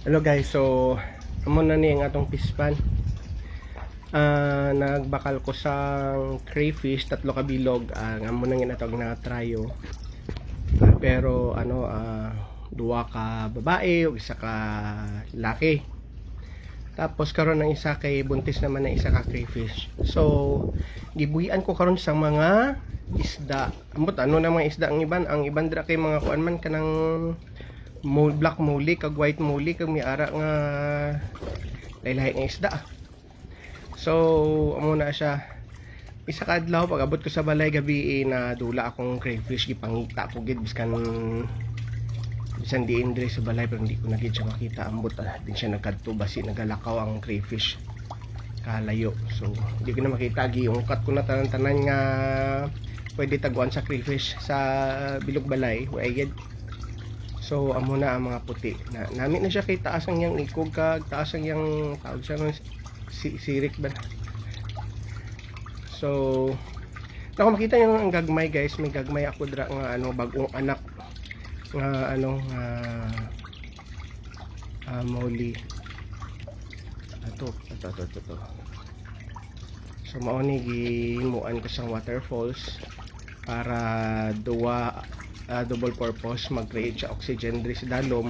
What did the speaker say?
Hello guys, so amo na ni ang atong pispan. Nagbakal ko sa crayfish, 3 ka bilog. Ang amo na ngin atong na-tryo. Pero duwa ka babae ug isa ka laki. Tapos karon ang isa kay buntis naman na isa ka crayfish. So gibuhian ko karon sa mga isda. Ambot ano na mga isda ang iban dira kay mga kuan man kanang black molly kag white molly kag may ara nga lahi-lahi nga isda. So amo na siya. Isa ka adlaw pag abot ko sa balay gabi na dula akong crayfish gipangita ko gid bisan diin diri sa balay pero hindi ko na gid siya makita. Ambot din siya nagkadto basi nagalakaw ang crayfish kalayo. So hindi ko na makita giungkat ko na tanan-tanan nga pwede taguan sa crayfish sa bilog balay wa gid. So amo na ang mga puti na nami na siya kay taas ang yang ikog kag taas ang yang tawag siya ng sirik ba. So na makita niyo ang gagmay guys, may gagmay ako dira nga bagong anak nga molly ato. So mao ni gimuan ko sang waterfalls para double purpose, mag-create siya oxygen diri sa dalom